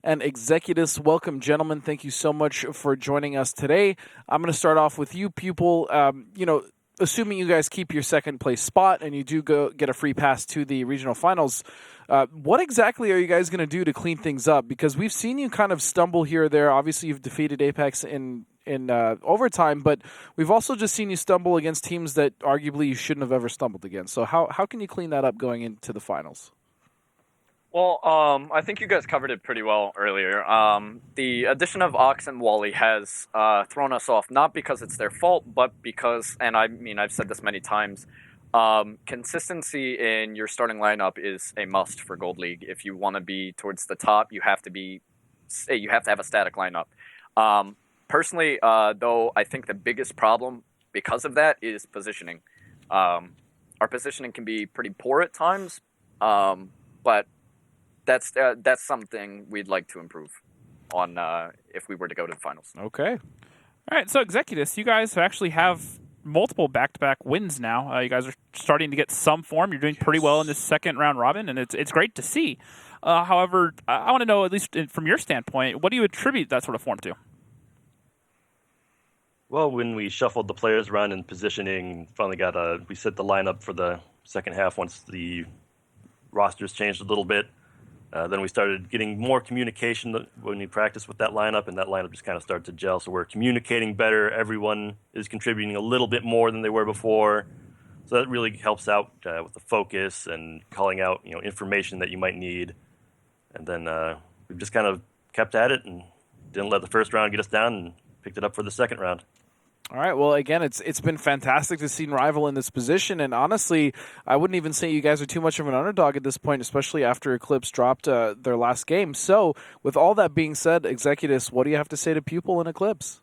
and Executus. Welcome, gentlemen. Thank you so much for joining us today. I'm going to start off with you, Pupil. Assuming you guys keep your second place spot and you do go get a free pass to the regional finals, what exactly are you guys going to do to clean things up? Because we've seen you kind of stumble here or there. Obviously, you've defeated Apex in overtime, but we've also just seen you stumble against teams that arguably you shouldn't have ever stumbled against. So how can you clean that up going into the finals? Well, I think you guys covered it pretty well earlier. The addition of Ox and Wally has thrown us off, not because it's their fault, but because, and I mean, I've said this many times, consistency in your starting lineup is a must for Gold League. If you want to be towards the top, you have to have a static lineup. Personally, though, I think the biggest problem because of that is positioning. Our positioning can be pretty poor at times, but that's something we'd like to improve on if we were to go to the finals. Okay. All right, so Executus, you guys actually have multiple back-to-back wins now. You guys are starting to get some form. You're doing pretty well in this second round robin, and it's great to see. However, I want to know, at least from your standpoint, what do you attribute that sort of form to? Well, when we shuffled the players around in positioning, finally we set the lineup for the second half once the rosters changed a little bit. Then we started getting more communication when we practiced with that lineup, and that lineup just kind of started to gel. So we're communicating better. Everyone is contributing a little bit more than they were before. So that really helps out with the focus and calling out information that you might need. And then we've just kind of kept at it and didn't let the first round get us down and picked it up for the second round. All right. Well, again, it's been fantastic to see Rival in this position, and honestly, I wouldn't even say you guys are too much of an underdog at this point, especially after Eclipse dropped their last game. So, with all that being said, Executus, what do you have to say to Pupil and Eclipse?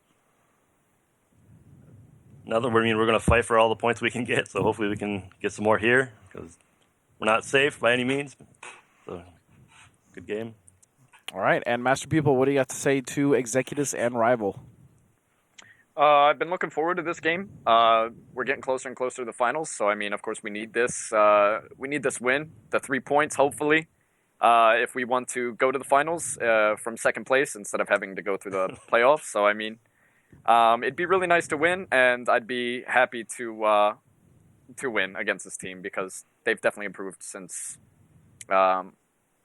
Nothing. We're going to fight for all the points we can get, so hopefully we can get some more here, because we're not safe by any means. So, good game. All right. And Master Pupil, what do you have to say to Executus and Rival? I've been looking forward to this game. We're getting closer and closer to the finals, so I mean, of course, we need this. We need this win, the 3 points, hopefully, if we want to go to the finals from second place instead of having to go through the playoffs. So I mean, it'd be really nice to win, and I'd be happy to win against this team because they've definitely improved since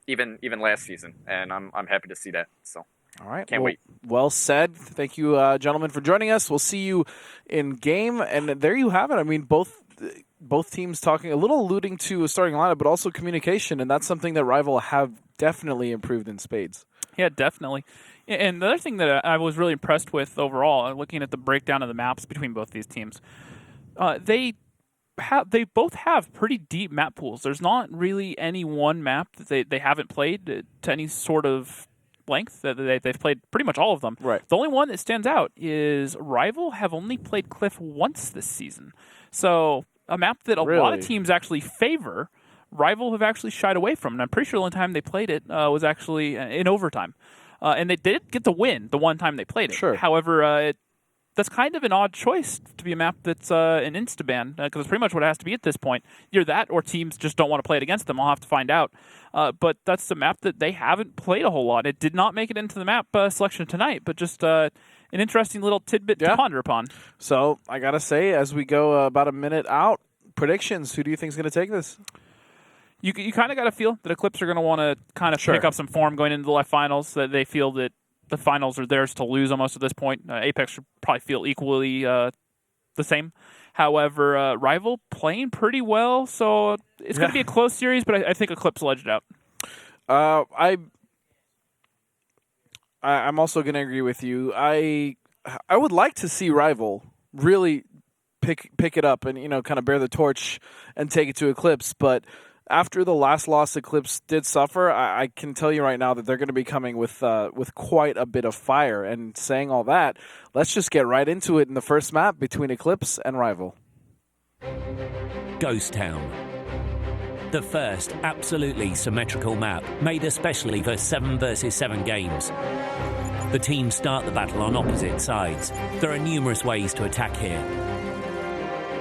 even last season, and I'm happy to see that. So. All right. Can't wait. Well said. Thank you, gentlemen, for joining us. We'll see you in game. And there you have it. I mean, both teams talking, a little alluding to a starting lineup, but also communication. And that's something that Rival have definitely improved in spades. Yeah, definitely. And the other thing that I was really impressed with overall, looking at the breakdown of the maps between both these teams, they both have pretty deep map pools. There's not really any one map that they haven't played to any sort of length. They've played pretty much all of them. Right. The only one that stands out is Rival have only played Cliff once this season. So a map that a lot of teams actually favor, Rival have actually shied away from. And I'm pretty sure the only time they played it was actually in overtime. And they did get the win the one time they played it. Sure. However, that's kind of an odd choice to be a map that's an insta-ban, because it's pretty much what it has to be at this point. Either that or teams just don't want to play it against them. I'll have to find out. But that's the map that they haven't played a whole lot. It did not make it into the map selection tonight, but just an interesting little tidbit to ponder upon. So I got to say, as we go about a minute out, predictions, who do you think is going to take this? You kind of got to feel that Eclipse are going to want to kind of pick up some form going into the left finals, that they feel that the finals are theirs to lose almost at this point. Apex should probably feel equally the same. However, Rival playing pretty well, so it's going to be a close series, but I think Eclipse will edge it out. I'm also going to agree with you. I would like to see Rival really pick it up and kind of bear the torch and take it to Eclipse, but after the last loss Eclipse did suffer, I can tell you right now that they're going to be coming with quite a bit of fire. And saying all that, let's just get right into it in the first map between Eclipse and Rival. Ghost Town. The first absolutely symmetrical map, made especially for 7 versus 7 games. The teams start the battle on opposite sides. There are numerous ways to attack here.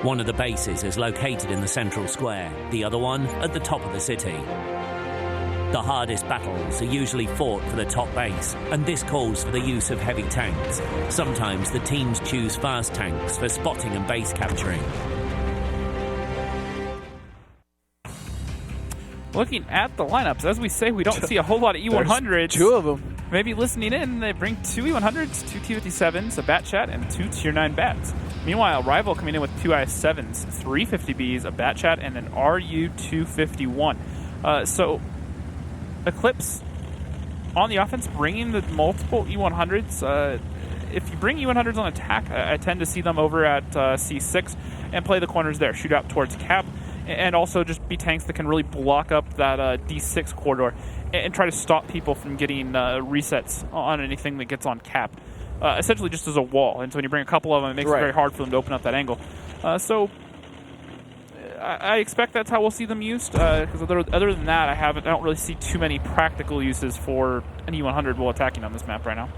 One of the bases is located in the central square, the other one at the top of the city. The hardest battles are usually fought for the top base, and this calls for the use of heavy tanks. Sometimes the teams choose fast tanks for spotting and base capturing. Looking at the lineups, as we say, we don't see a whole lot of E100s. There's 2 of them. Maybe listening in, they bring 2 E100s, 2 T57s, a bat chat, and 2 Tier 9 bats. Meanwhile, Rival coming in with 2 IS7s, 3 50Bs, a bat chat, and an RU-251. So eClipse on the offense, bringing the multiple E100s. If you bring E100s on attack, I tend to see them over at C6 and play the corners there, shoot out towards cap, and also just be tanks that can really block up that D6 corridor and try to stop people from getting resets on anything that gets on cap. Essentially just as a wall. And so when you bring a couple of them, it makes it very hard for them to open up that angle. So I expect that's how we'll see them used. Because other than that, I don't really see too many practical uses for an E100 while attacking on this map right now.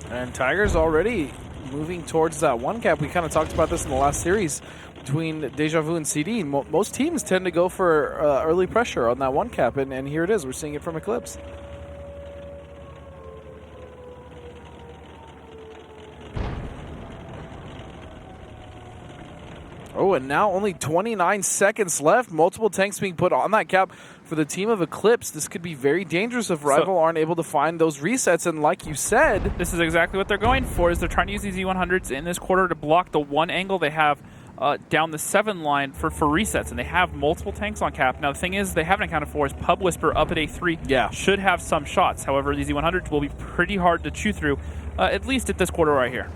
And Tigers already moving towards that 1 cap. We kind of talked about this in the last series between Deja Vu and CD. Most teams tend to go for early pressure on that 1 cap, and here it is. We're seeing it from eClipse. Oh, and now only 29 seconds left. Multiple tanks being put on that cap for the team of eClipse. This could be very dangerous if Rival aren't able to find those resets. And like you said, this is exactly what they're going for, is they're trying to use these E100s in this quarter to block the 1 angle they have down the 7 line for resets. And they have multiple tanks on cap. Now, the thing is they haven't accounted for is Pub Whisper up at A3 should have some shots. However, these E100s will be pretty hard to chew through, at least at this quarter right here.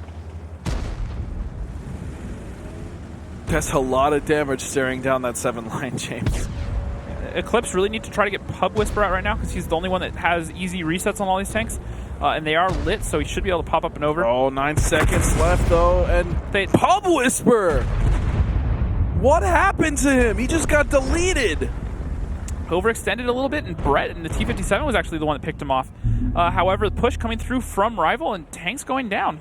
That's a lot of damage staring down that 7 line, James. eClipse really need to try to get Pub Whisper out right now because he's the only one that has easy resets on all these tanks. And they are lit, so he should be able to pop up and over. Oh, 9 seconds left, though. And Pub Whisper! What happened to him? He just got deleted. Overextended a little bit, and Brett in the T57 was actually the one that picked him off. However, the push coming through from Rival and tanks going down.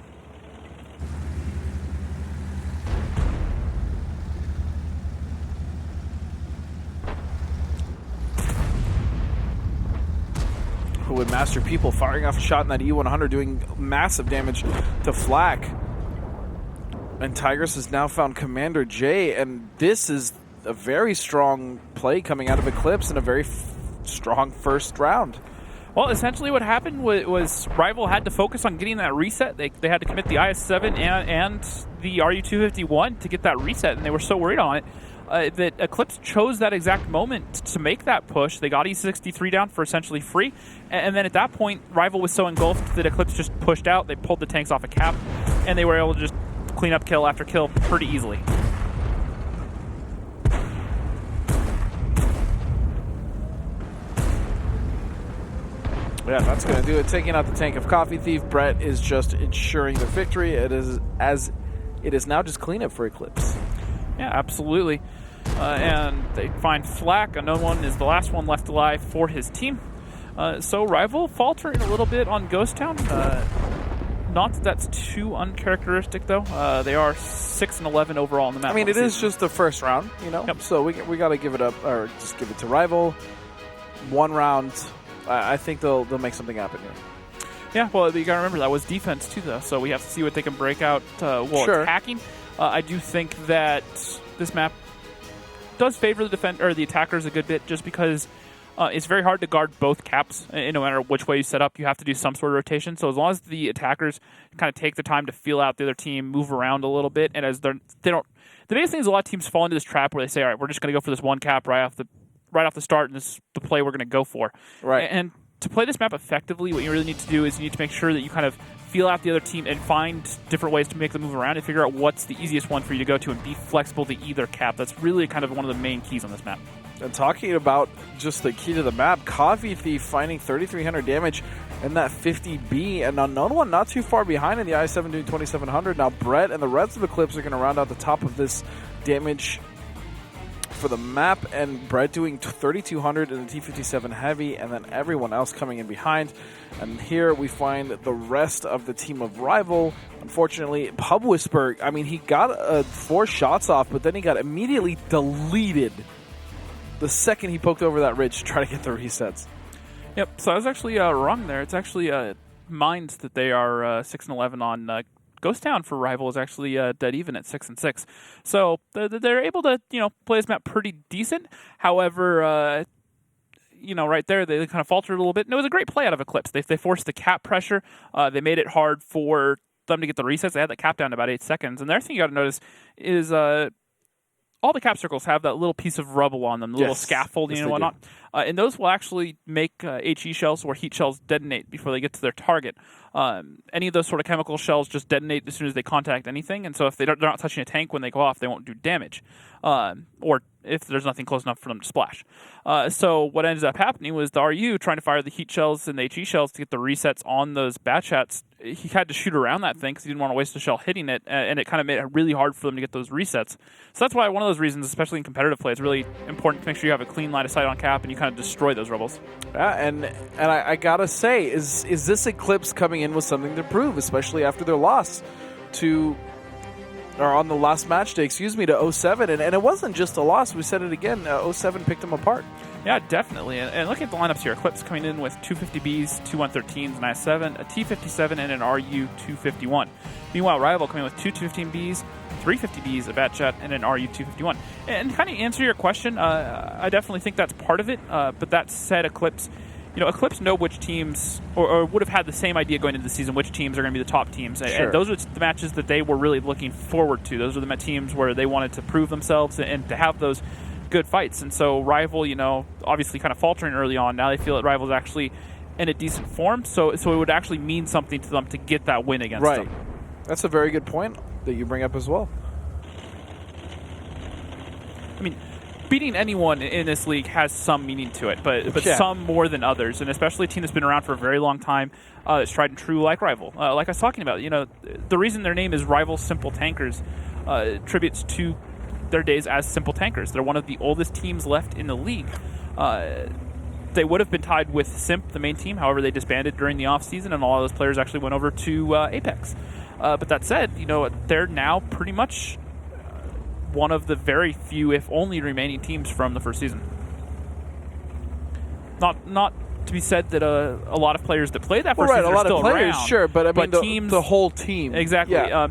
With Master People firing off a shot in that E100, doing massive damage to Flak. And Tigers has now found Commander J, and this is a very strong play coming out of eClipse in a very strong first round. Well, essentially what happened was Rival had to focus on getting that reset. They had to commit the IS-7 and the RU-251 to get that reset, and they were so worried on it that eClipse chose that exact moment to make that push. They got E63 down for essentially free, and then at that point, Rival was so engulfed that eClipse just pushed out. They pulled the tanks off a cap, and they were able to just clean up kill after kill pretty easily. Yeah, that's going to do it. Taking out the tank of Coffee Thief, Brett is just ensuring the victory. It is now just cleanup for eClipse. Yeah, absolutely. And they find Flak. Unknown One is the last one left alive for his team. So Rival faltering a little bit on Ghost Town. Not that that's too uncharacteristic, though. They are 6-11 overall in the map. I mean, it is just the first round, you know? Yep. So we got to give it up, or just give it to Rival. 1 round. I think they'll make something happen here. Yeah, well, you got to remember, that was defense, too, though. So we have to see what they can break out while attacking. I do think that this map does favor the attackers a good bit, just because it's very hard to guard both caps. And no matter which way you set up, you have to do some sort of rotation. So as long as the attackers kind of take the time to feel out the other team, move around a little bit, and as they don't, the biggest thing is a lot of teams fall into this trap where they say, all right, we're just going to go for this 1 cap right off the start, and this is the play we're going to go for. Right. And to play this map effectively, what you really need to do is you need to make sure that you kind of feel out the other team and find different ways to make them move around and figure out what's the easiest one for you to go to and be flexible to either cap. That's really kind of one of the main keys on this map. And talking about just the key to the map, Coffee Thief finding 3,300 damage in that 50B, and Unknown One not too far behind in the I-7 doing 2,700. Now Brett and the rest of the clips are going to round out the top of this damage for the map, and Brett doing 3,200 in the T57 heavy, and then everyone else coming in behind. And here we find the rest of the team of Rival. Unfortunately, Pub Whisper, I mean, he got 4 shots off, but then he got immediately deleted the second he poked over that ridge to try to get the resets. Yep. So I was actually wrong there. It's actually Mines that they are 6-11 on. Ghost Town for Rival is actually dead even at 6-6. So they're able to play this map pretty decent. However, right there they kind of faltered a little bit. And it was a great play out of eClipse. They forced the cap pressure. They made it hard for them to get the resets. They had the cap down to about 8 seconds. And the other thing you got to notice is all the cap circles have that little piece of rubble on them, the little scaffolding and whatnot. And those will actually make HE shells or heat shells detonate before they get to their target. Any of those sort of chemical shells just detonate as soon as they contact anything. And so if they're not touching a tank when they go off, they won't do damage. Or if there's nothing close enough for them to splash. So what ended up happening was the RU trying to fire the heat shells and the HE shells to get the resets on those batch hats. He had to shoot around that thing because he didn't want to waste a shell hitting it, and it kind of made it really hard for them to get those resets. So that's why one of those reasons, especially in competitive play, it's really important to make sure you have a clean line of sight on cap and you kind of destroy those rebels. Yeah, and I gotta say, is this eClipse coming in with something to prove, especially after their loss on the last match day, to 07, and it wasn't just a loss. We said it again. 07 picked them apart. Yeah, definitely. And look at the lineups here. Eclipse coming in with 250Bs, 2 113s, an I-7, a T-57, and an RU-251. Meanwhile, Rival coming in with 2 215Bs, 350Bs, a Batchat, and an RU-251. And kind of answer your question, I definitely think that's part of it. But that said, Eclipse know which teams, or would have had the same idea going into the season, which teams are going to be the top teams. Sure. And those are the matches that they were really looking forward to. Those are the teams where they wanted to prove themselves and to have those good fights. And so Rival, obviously kind of faltering early on. Now they feel that Rival's actually in a decent form, so it would actually mean something to them to get that win against them. That's a very good point that you bring up as well. I mean, beating anyone in this league has some meaning to it, but some more than others, and especially a team that's been around for a very long time, that's tried and true like Rival. Like I was talking about, the reason their name is Rival Simple Tankers tributes to their days as Simple Tankers. They're one of the oldest teams left in the league. They would have been tied with Simp, the main team. However, they disbanded during the offseason, and all of those players actually went over to Apex. But that said, they're now pretty much one of the very few, if only, remaining teams from the first season. Not to be said that a lot of players that played that first season are still around. Sure, but I mean teams, the whole team. Exactly. Yeah.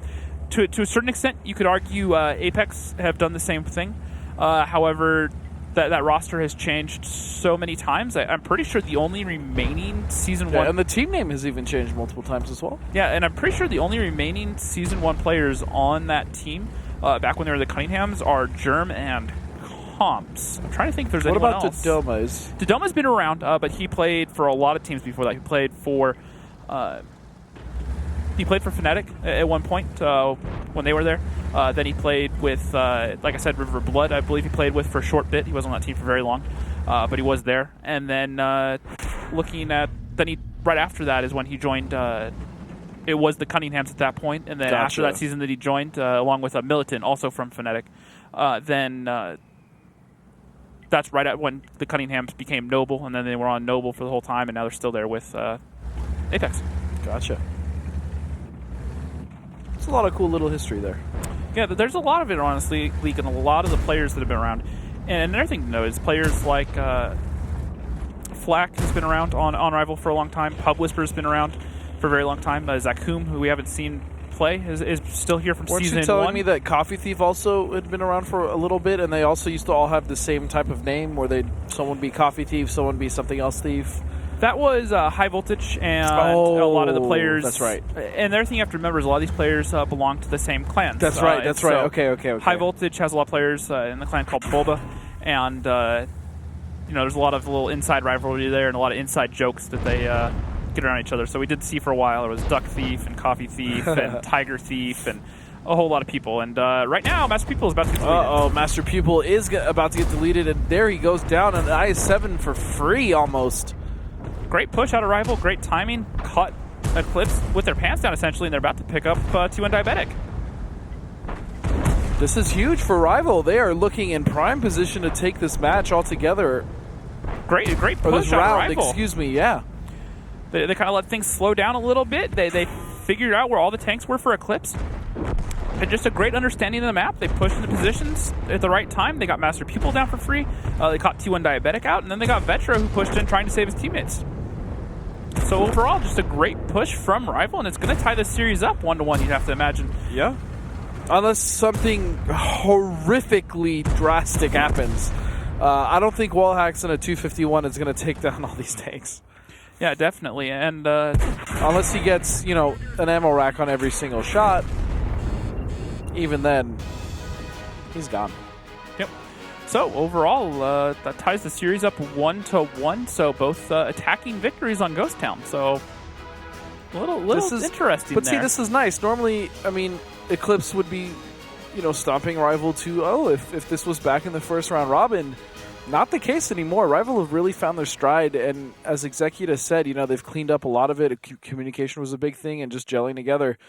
To a certain extent, you could argue Apex have done the same thing. However, that roster has changed so many times. I'm pretty sure the only remaining Season 1... and the team name has even changed multiple times as well. Yeah, and I'm pretty sure the only remaining Season 1 players on that team, back when they were the Cunninghams, are Germ and Comps. I'm trying to think if there's anyone else. What about Dodoma? Dodoma's been around, but he played for a lot of teams before that. He played for Fnatic at one point when they were there. Then he played with, like I said, River Blood, I believe he played with for a short bit. He wasn't on that team for very long, but he was there. And then right after that is when he joined, it was the Cunninghams at that point. And then after that season that he joined, along with a Militant, also from Fnatic, that's right at when the Cunninghams became Noble, and then they were on Noble for the whole time, and now they're still there with Apex. Gotcha. It's a lot of cool little history there. Yeah, there's a lot of it, honestly, League, and a lot of the players that have been around. And another thing to note is players like Flack has been around on Rival for a long time. Pub Whisper's been around for a very long time. Zakum, who we haven't seen play, is still here from Weren't season 1. You telling me that Coffee Thief also had been around for a little bit, and they also used to all have the same type of name, where someone be Coffee Thief, someone be something else Thief? That was High Voltage, and a lot of the players... That's right. And the other thing you have to remember is a lot of these players belong to the same clans. That's right, that's right. Okay. High Voltage has a lot of players in the clan called Bulba, and there's a lot of little inside rivalry there and a lot of inside jokes that they get around each other. So we did see for a while there was Duck Thief and Coffee Thief and Tiger Thief and a whole lot of people. And right now, Master Pupil is about to get deleted. Master Pupil is about to get deleted, and there he goes down an IS-7 for free almost. Great push out of Rival, great timing, caught Eclipse with their pants down essentially, and they're about to pick up T1 Diabetic. This is huge for Rival. They are looking in prime position to take this match altogether. Great push or this out round, of Rival. excuse me, yeah. They kind of let things slow down a little bit. They figured out where all the tanks were for Eclipse. And just a great understanding of the map. They pushed into positions at the right time. They got Master Pupil down for free. They caught T1 Diabetic out, and then they got Vetro, who pushed in trying to save his teammates. So overall, just a great push from Rival, and it's going to tie this series up 1-1, you'd have to imagine. Yeah. Unless something horrifically drastic happens. I don't think Wallhacks in a 251 is going to take down all these tanks. Yeah, definitely. And unless he gets, an ammo rack on every single shot, even then, he's gone. Yep. So overall, that ties the series up 1-1. So both attacking victories on Ghost Town. So a little interesting. But there. see, this is nice. Normally, eClipse would be, stomping Rival 2-0 if this was back in the first round robin. Not the case anymore. Rival have really found their stride, and as Executa said, they've cleaned up a lot of it. Communication was a big thing, and just gelling together.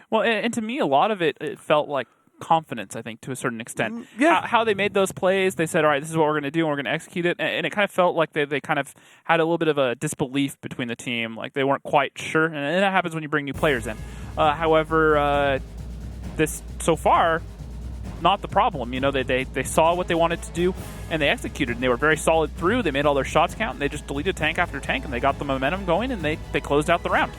Well, and to me, a lot of it felt like confidence, I think, to a certain extent. Yeah. How they made those plays, they said, all right, this is what we're going to do, and we're going to execute it. And it kind of felt like they kind of had a little bit of a disbelief between the team. Like they weren't quite sure. And that happens when you bring new players in. However, this, so far, not the problem. They saw what they wanted to do, and they executed. And they were very solid through. They made all their shots count, and they just deleted tank after tank, and they got the momentum going, and they closed out the round.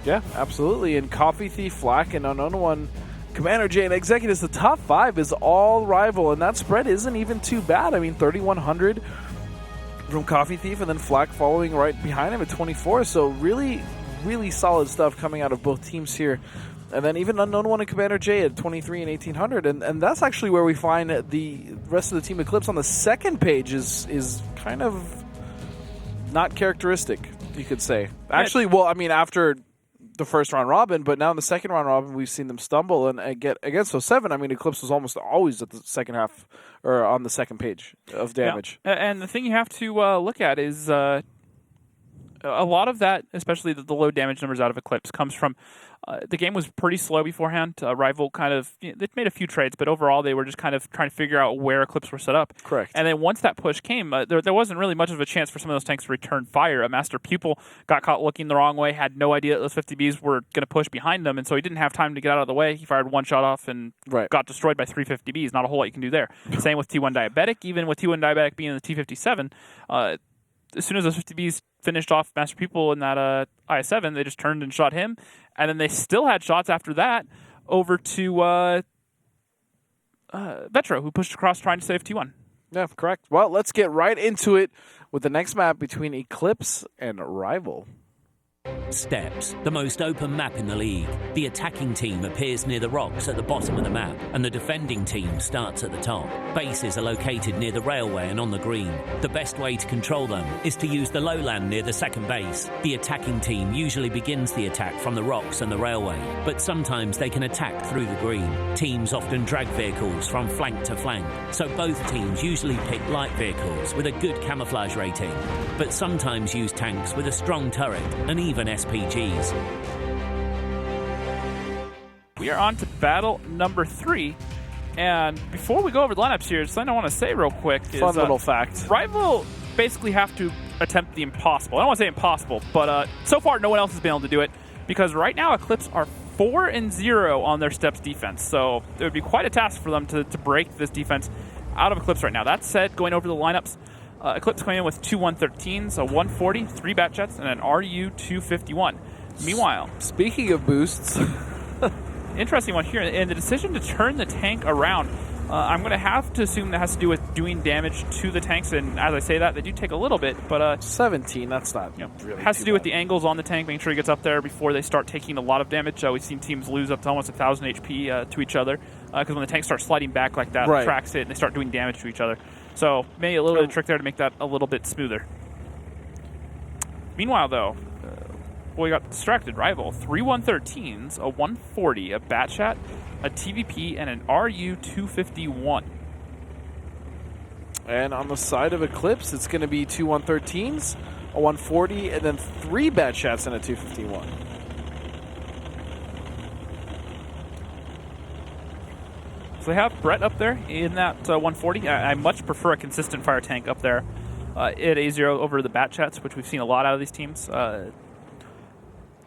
Yeah, absolutely. And Coffee Thief, Flak, and Unknown One, Commander J, and Executus, the top 5 is all Rival, and that spread isn't even too bad. 3,100 from Coffee Thief, and then Flak following right behind him at 24. So really, really solid stuff coming out of both teams here. And then even Unknown One and Commander J at 23 and 1,800. And that's actually where we find the rest of the Team Eclipse on the second page is kind of not characteristic, you could say. Actually, after the first round robin, but now in the second round robin, we've seen them stumble and get against those 7. Eclipse was almost always at the second half or on the second page of damage. Yeah. And the thing you have to look at is a lot of that, especially the low damage numbers out of Eclipse, comes from the game was pretty slow beforehand. Rival kind of, they made a few trades, but overall they were just kind of trying to figure out where Eclipse were set up. Correct. And then once that push came, there wasn't really much of a chance for some of those tanks to return fire. A Master Pupil got caught looking the wrong way, had no idea that those 50Bs were going to push behind them, and so he didn't have time to get out of the way. He fired one shot off and got destroyed by 3 50Bs. Not a whole lot you can do there. Same with T1 Diabetic. Even with T1 Diabetic being in the T57, as soon as those 50Bs finished off Master Pupil in that IS-7, they just turned and shot him. And then they still had shots after that over to Vetro, who pushed across trying to save T1. Yeah, correct. Well, let's get right into it with the next map between Eclipse and Rival. Steps, the most open map in the league. The attacking team appears near the rocks at the bottom of the map, and the defending team starts at the top. Bases are located near the railway and on the green. The best way to control them is to use the lowland near the second base. The attacking team usually begins the attack from the rocks and the railway, but sometimes they can attack through the green. Teams often drag vehicles from flank to flank, so both teams usually pick light vehicles with a good camouflage rating, but sometimes use tanks with a strong turret and even SPGs. We are on to battle number 3. And before we go over the lineups here, something I want to say real quick is... Fun little fact. Rival basically have to attempt the impossible. I don't want to say impossible, but so far no one else has been able to do it, because right now Eclipse are 4-0 on their steps defense. So it would be quite a task for them to break this defense out of Eclipse right now. That said, going over the lineups, Eclipse coming in with 2 113s, a 140, 3 bat jets, and an RU 251. Meanwhile, speaking of boosts, interesting one here, and the decision to turn the tank around. I'm going to have to assume that has to do with doing damage to the tanks, and as I say that, they do take a little bit, but 17, that's not really has to do bad. with the angles on the tank, making sure he gets up there before they start taking a lot of damage. We've seen teams lose up to almost 1,000 HP to each other, because when the tank starts sliding back like that, it tracks it, and they start doing damage to each other. So maybe a little bit of trick there to make that a little bit smoother. Meanwhile, though, we got distracted. Rival, 3 113s, a 140, a Batchat, a TVP, and an RU 251. And on the side of Eclipse, it's going to be 2 113s, a 140, and then 3 Batchats and a 251. So they have Brett up there in that 140. I much prefer a consistent fire tank up there at A0 over the Batchats, which we've seen a lot out of these teams.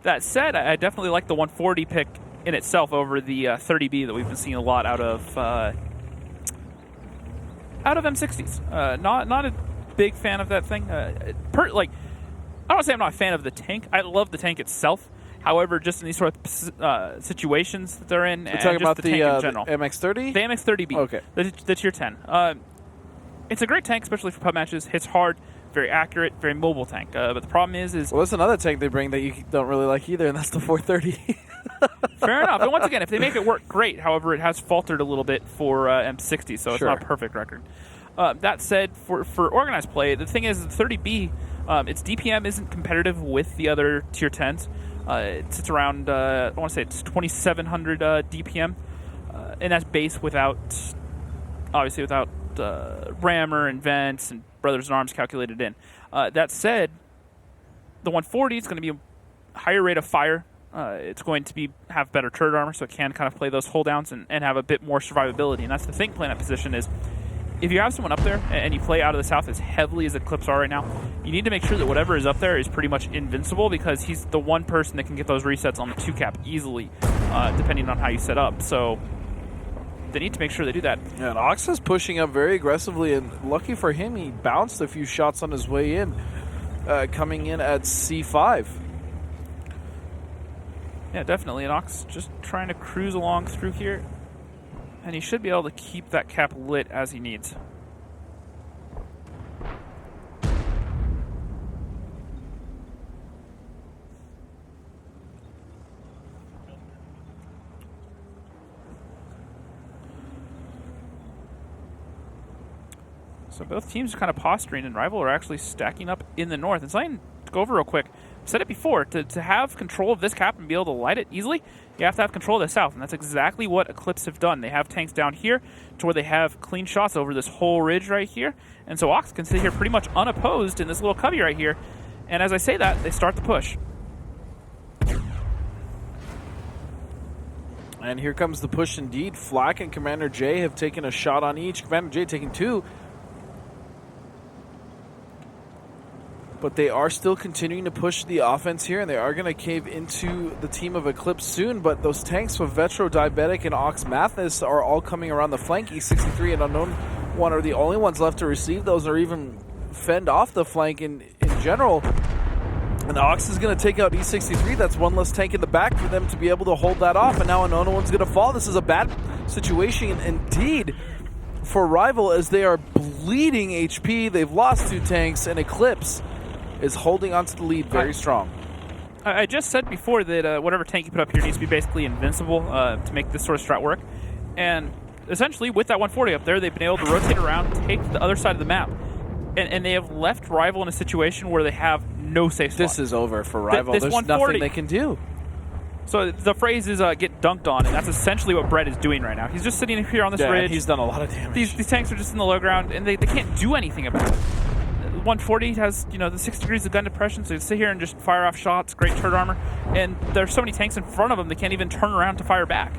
That said, I definitely like the 140 pick in itself over the 30B that we've been seeing a lot out of M60s. Not a big fan of that thing. I don't want to say I'm not a fan of the tank. I love the tank itself. However, just in these sort of situations that they're in, We're and talking just about the tank in general. the MX-30? The MX-30B. Okay. The Tier 10. It's a great tank, especially for pub matches. Hits hard, very accurate, very mobile tank. But the problem is Well, there's another tank they bring that you don't really like either, and that's the 430. fair enough. And once again, if they make it work, great. However, it has faltered a little bit for M60, so it's Sure. not a perfect record. That said, for organized play, the thing is, the 30B, its DPM isn't competitive with the other Tier 10s. It sits around, I want to say it's 2,700 DPM, and that's base without rammer and vents and brothers in arms calculated in. That said, the 140 is going to be a higher rate of fire. It's going to have better turret armor, so it can kind of play those hold downs and have a bit more survivability. And that's the thing playing that position is, if you have someone up there and you play out of the south as heavily as eClipse are right now, you need to make sure that whatever is up there is pretty much invincible, because he's the one person that can get those resets on the 2-cap easily, depending on how you set up. So they need to make sure they do that. Yeah, and Ox is pushing up very aggressively, and lucky for him, he bounced a few shots on his way in, coming in at C5. Yeah, definitely. And Ox just trying to cruise along through here. And he should be able to keep that cap lit as he needs. So both teams are kind of posturing, and Rival are actually stacking up in the north. And something to go over real quick. I've said it before, to have control of this cap and be able to light it easily, you have to have control of the south, and that's exactly what eClipse have done. They have tanks down here to where they have clean shots over this whole ridge right here, and so Ox can sit here pretty much unopposed in this little cubby right here, and as I say that, they start the push. And here comes the push indeed. Flak and Commander J have taken a shot on each. Commander J taking 2. But they are still continuing to push the offense here, and they are going to cave into the team of eClipse soon. But those tanks with Vetro, Diabetic, and Ox Mathis are all coming around the flank. E63 and Unknown One are the only ones left to receive those, or even fend off the flank in general. And Ox is going to take out E63. That's one less tank in the back for them to be able to hold that off. And now Unknown One's going to fall. This is a bad situation indeed for Rival, as they are bleeding HP. They've lost 2 tanks, and eClipse is holding onto the lead very strong. I just said before that whatever tank you put up here needs to be basically invincible to make this sort of strat work. And essentially, with that 140 up there, they've been able to rotate around, take the other side of the map. And they have left Rival in a situation where they have no safe spot. This is over for Rival. This There's 140 nothing they can do. So the phrase is get dunked on, and that's essentially what Brett is doing right now. He's just sitting here on this ridge. He's done a lot of damage. These tanks are just in the low ground, and they can't do anything about it. 140 has, the 6 degrees of gun depression, so you sit here and just fire off shots, great turret armor, and there's so many tanks in front of them they can't even turn around to fire back.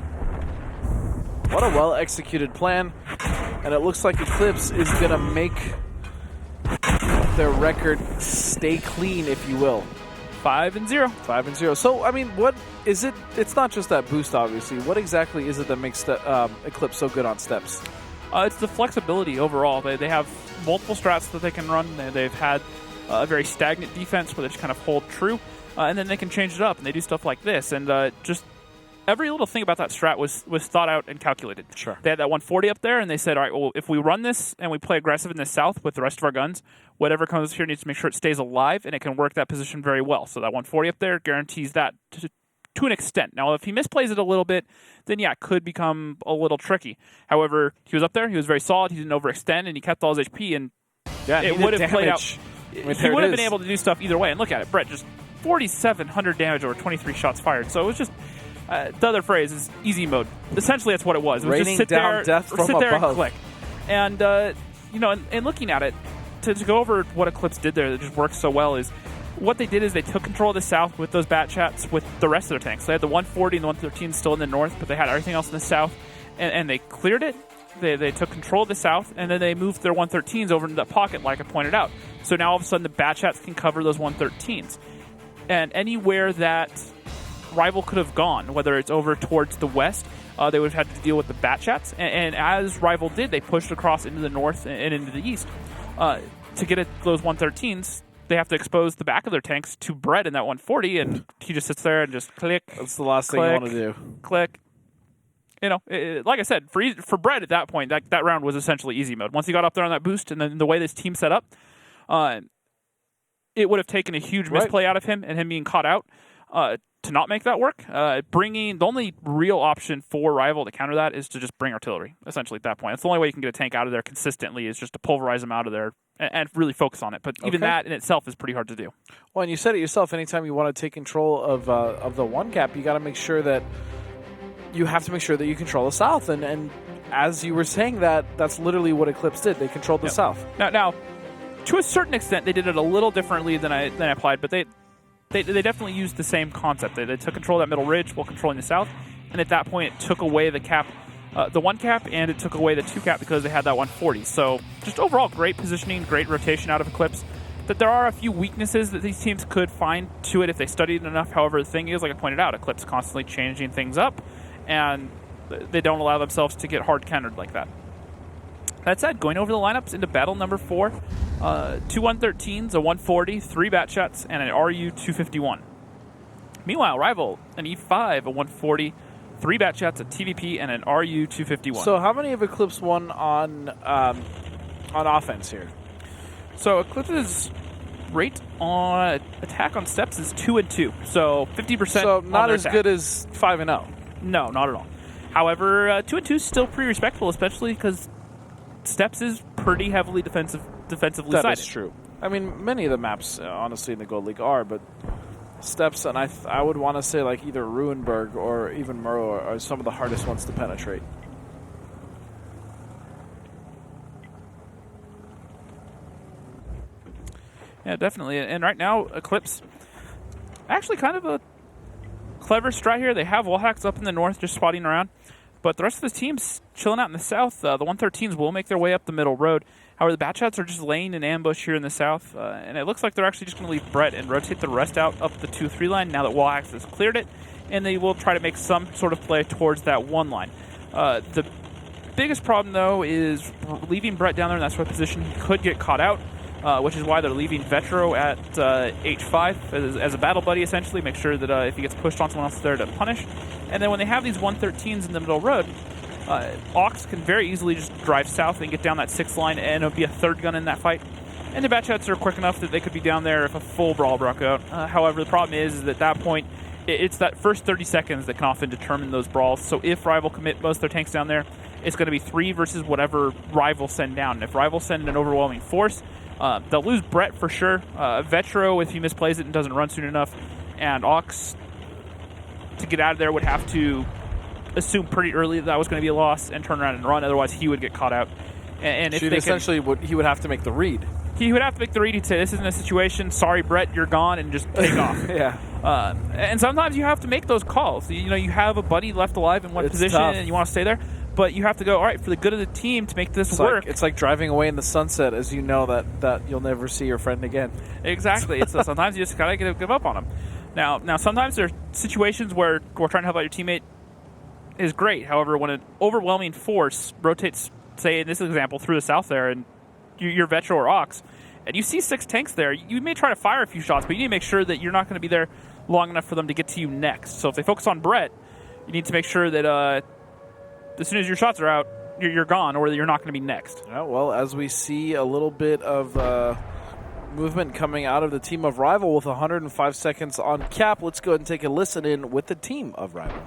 What a well-executed plan, and it looks like eClipse is going to make their record stay clean, if you will. 5-0. 5-0. So, I mean, what is it? It's not just that boost, obviously. What exactly is it that makes eClipse so good on steps? It's the flexibility overall. They have multiple strats that they can run. They've had a very stagnant defense where they just kind of hold true, and then they can change it up, and they do stuff like this. And just every little thing about that strat was thought out and calculated. Sure. They had that 140 up there, and they said, all right, well, if we run this and we play aggressive in the south with the rest of our guns, whatever comes here needs to make sure it stays alive, and it can work that position very well. So that 140 up there guarantees that to an extent. Now, if he misplays it a little bit, then yeah, it could become a little tricky. However, he was up there, he was very solid, he didn't overextend, and he kept all his HP, and it would have played out. He would have been able to do stuff either way. And look at it, Brett, just 4,700 damage over 23 shots fired. So it was just, the other phrase is easy mode. Essentially, that's what it was. It was raining just sit down there, death from sit there above. and click. And, and looking at it, to go over what eClipse did there that just works so well is, what they did is they took control of the south with those bat chats with the rest of their tanks. They had the 140 and the 113 still in the north, but they had everything else in the south, and they cleared it. They took control of the south, and then they moved their 113s over into that pocket, like I pointed out. So now all of a sudden the bat chats can cover those 113s. And anywhere that Rival could have gone, whether it's over towards the west. They would have had to deal with the bat chats, and as Rival did, they pushed across into the north and into the east. To get at those 113s, they have to expose the back of their tanks to Brett in that 140, and he just sits there and just click. That's the last thing you want to do. Click. You know, like I said, for Brett at that point, that round was essentially easy mode. Once he got up there on that boost, and then the way this team set up, it would have taken a huge misplay out of him and him being caught out to not make that work. Bringing the only real option for Rival to counter that is to just bring artillery, essentially, at that point. That's the only way you can get a tank out of there consistently, is just to pulverize them out of there and really focus on it. But even that in itself is pretty hard to do. Well, and you said it yourself, anytime you want to take control of the one cap, you got to make sure that you have to make sure that you control the south. And as you were saying that's literally what eClipse did. They controlled the south. Now, to a certain extent, they did it a little differently than I applied, but they definitely used the same concept. They took control of that middle ridge while controlling the south, and at that point, it took away the cap, the one cap, and it took away the two cap because they had that 140. So, just overall, great positioning, great rotation out of eClipse. That there are a few weaknesses that these teams could find to it if they studied enough. However, the thing is, like I pointed out, eClipse constantly changing things up, and they don't allow themselves to get hard countered like that. That said, going over the lineups into battle number 4, 2 113s, a 140, 3 bat shots, and an RU-251. Meanwhile, Rival, an E5, a 140, 3 bat shots, a TVP, and an RU-251. So how many have eClipse won on offense here? So Eclipse's rate on attack on steps is 2-2, so 50%. So not as attack. good as 5-0. No, not at all. However, 2-2 is still pretty respectable, especially because steps is pretty heavily defensively sided. That is true. I mean, many of the maps, honestly, in the Gold League are, but steps, and I would want to say like either Ruinberg or even Murrow are some of the hardest ones to penetrate. Yeah, definitely. And right now, Eclipse, actually kind of a clever strat here. They have wall hacks up in the north just spotting around, but the rest of the team's chilling out in the south. The 113s will make their way up the middle road. However, the Batshots are just laying in ambush here in the south, and it looks like they're actually just going to leave Brett and rotate the rest out up the 2-3 line now that wall hacks has cleared it, and they will try to make some sort of play towards that 1 line. The biggest problem, though, is leaving Brett down there in that sort of position. He could get caught out, which is why they're leaving Vetro at H5 as a battle buddy, essentially. Make sure that if he gets pushed on, someone else is there to punish. And then when they have these 113s in the middle road, Ox can very easily just drive south and get down that 6th line, and it'll be a third gun in that fight. And the Batshots are quick enough that they could be down there if a full brawl broke out. However, the problem is that at that point, it's that first 30 seconds that can often determine those brawls. So if Rival commit most of their tanks down there, it's going to be 3 versus whatever Rival send down. And if Rival send an overwhelming force, they'll lose Brett for sure. Vetro, if he misplays it and doesn't run soon enough, and Ox, to get out of there, would have to assume pretty early that was going to be a loss and turn around and run. Otherwise, he would get caught out. And if he would have to make the read. He would have to make the read. He'd say, "This isn't a situation. Sorry, Brett, you're gone," and just take off. Yeah. And sometimes you have to make those calls. You have a buddy left alive in one position, tough. and you want to stay there. But you have to go, all right, for the good of the team to make this work. It's like driving away in the sunset as you know that you'll never see your friend again. Exactly. Sometimes you just got to give up on them. Now, sometimes there are situations where trying to help out your teammate is great. However, when an overwhelming force rotates, say in this example, through the south there, and you're Vetro or Ox, and you see 6 tanks there, you may try to fire a few shots, but you need to make sure that you're not going to be there long enough for them to get to you next. So if they focus on Brett, you need to make sure that as soon as your shots are out, you're gone, or you're not going to be next. Yeah, well, as we see a little bit of movement coming out of the team of Rival with 105 seconds on cap, let's go ahead and take a listen in with the team of Rival.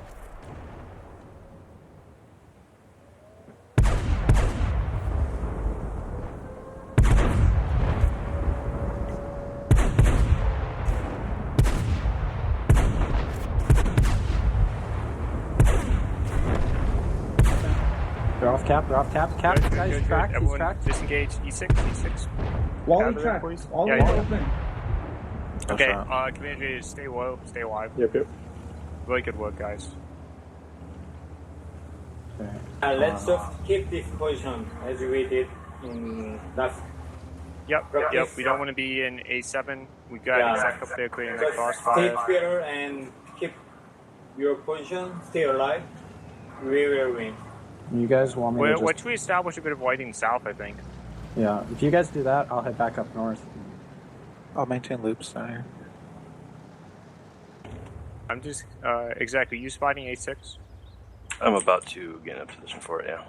They're off cap, Cap, guys, track, Everyone track. disengage, E6. Wally track, all the way open. Okay, Commander, stay low, stay alive. Yep. Really good work, guys. Let's just keep this position as we did in last. Yep. We don't want to be in A7. We got Exact up there creating that Stay crossfire. together and keep your position, stay alive, we will win. You guys want me to just... Once we establish a bit of lighting south, I think. Yeah, if you guys do that, I'll head back up north. I'll maintain loops down here. I'm just exactly. You spotting A6? I'm about to get in a position for it. Yeah.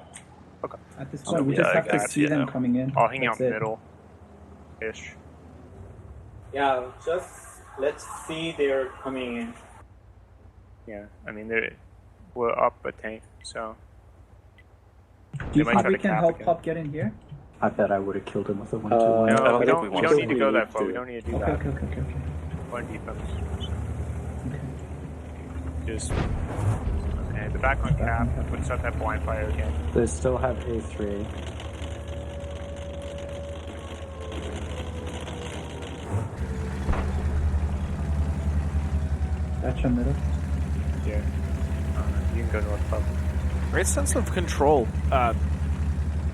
Okay. At this point, we just have to see them coming in. I'll hang out That's it. middle-ish. Yeah, just let's see they're coming in. Yeah, I mean we're up a tank, so. Do you might think try we to can cap help again. Pop get in here? I bet I would have killed him with a 1-2-1. No, don't we think don't, we we want don't to. need to go that far. to. We don't need to do Okay, that. okay. One defense. Just okay. The back on cap. Let's start that blind fire again. They still have A3. That's your middle. Yeah. You can go north pub. Great sense of control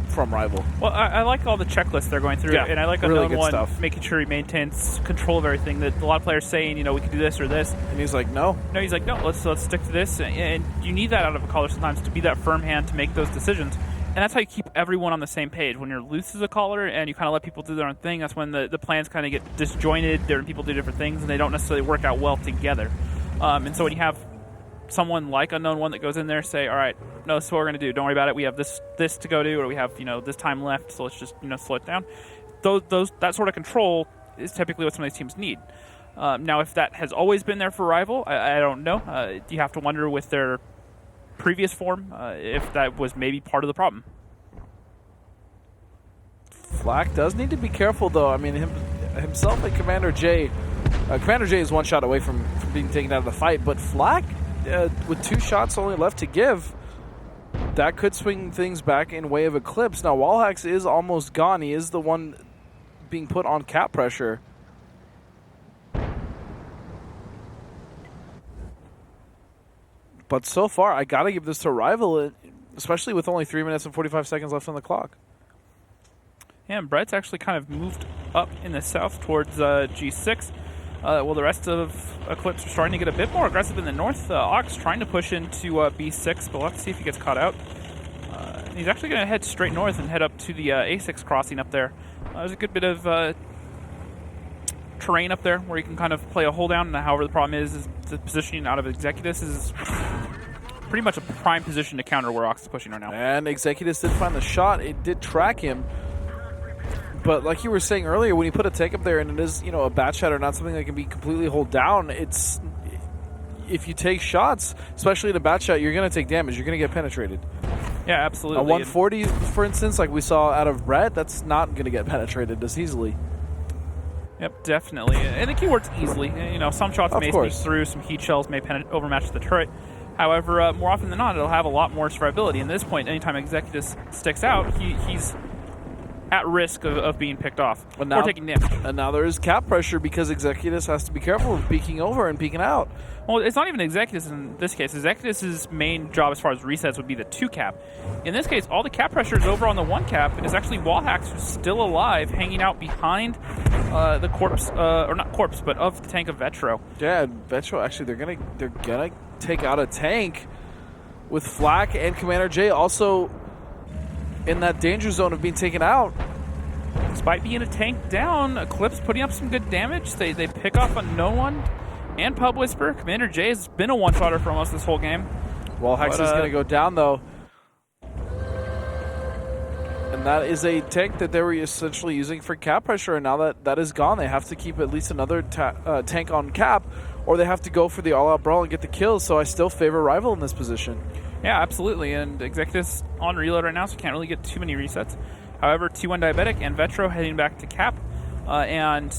from Rival. Well, I like all the checklists they're going through, Yeah, and I like really Unknown good One stuff. making sure he maintains control of everything. That a lot of players saying, we can do this or this. And he's like, no. No, he's like, no, let's stick to this. And you need that out of a caller sometimes to be that firm hand to make those decisions. And that's how you keep everyone on the same page. When you're loose as a caller and you kind of let people do their own thing, that's when the plans kind of get disjointed. Different people do different things, and they don't necessarily work out well together. And so when you have someone like Unknown One that goes in there, say, all right, no, this is what we're going to do. Don't worry about it. We have this to go do, or we have this time left, so let's just slow it down. That sort of control is typically what some of these teams need. Now, if that has always been there for Rival, I don't know. You have to wonder with their previous form if that was maybe part of the problem. Flack does need to be careful, though. I mean, himself and Commander J. Commander J is one shot away from being taken out of the fight, but Flack, with 2 shots only left to give, that could swing things back in way of eClipse. Now, Wallhax is almost gone. He is the one being put on cap pressure. But so far, I got to give this to Rival, especially with only 3 minutes and 45 seconds left on the clock. Yeah, and Brett's actually kind of moved up in the south towards G6. Well, the rest of eClipse are starting to get a bit more aggressive in the north. Ox trying to push into B6, but we'll have to see if he gets caught out. He's actually going to head straight north and head up to the A6 crossing up there. There's a good bit of terrain up there where you can kind of play a hold down. However, the problem is the positioning out of Executus is pretty much a prime position to counter where Ox is pushing right now. And Executus did find the shot. It did track him. But like you were saying earlier, when you put a tank up there and it is, a bat shatter, not something that can be completely hold down, it's if you take shots, especially in a bat shot, you're going to take damage. You're going to get penetrated. Yeah, absolutely. A 140, for instance, like we saw out of Brett, that's not going to get penetrated as easily. Yep, definitely. And the keyword's easily. Some shots may sneak through, some heat shells may overmatch the turret. However, more often than not, it'll have a lot more survivability. And at this point, anytime Executus sticks out, he's at risk of being picked off or taking damage. And now there is cap pressure because Executus has to be careful of peeking over and peeking out. Well, it's not even Executus in this case. Executus's main job as far as resets would be the 2 cap. In this case, all the cap pressure is over on the 1 cap, and it's actually Wallhax who's still alive, hanging out behind the corpse, or not corpse, but of the tank of Vetro. Yeah, Vetro, actually, they're gonna take out a tank with Flack and Commander J also in that danger zone of being taken out. Despite being a tank down, eClipse putting up some good damage. They pick off Unknown One and Pub Whisper. Commander J has been a one-shotter for almost this whole game. Wallhax is going to go down, though. And that is a tank that they were essentially using for cap pressure, and now that is gone, they have to keep at least another tank on cap, or they have to go for the all-out brawl and get the kills, so I still favor Rival in this position. Yeah, absolutely, and Executus on reload right now, so can't really get too many resets. However, T1 Diabetic and Vetro heading back to cap, and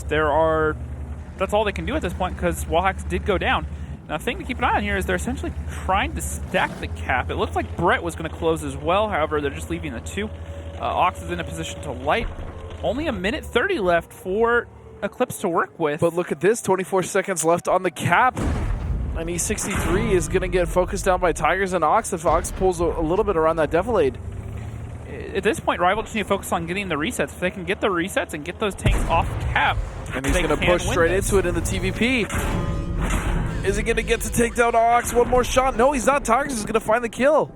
that's all they can do at this point because Wallhax did go down. Now, the thing to keep an eye on here is they're essentially trying to stack the cap. It looked like Brett was going to close as well, however, they're just leaving the 2. Ox is in a position to light. Only a minute 30 left for eClipse to work with. But look at this, 24 seconds left on the cap. And E63 is going to get focused down by Tigers and Ox if Ox pulls a little bit around that Devilade. At this point, Rival just need to focus on getting the resets. If they can get the resets and get those tanks off cap, and he's going to push straight into it in the TVP. Is he going to get to take down Ox? One more shot. No, he's not. Tigers is going to find the kill.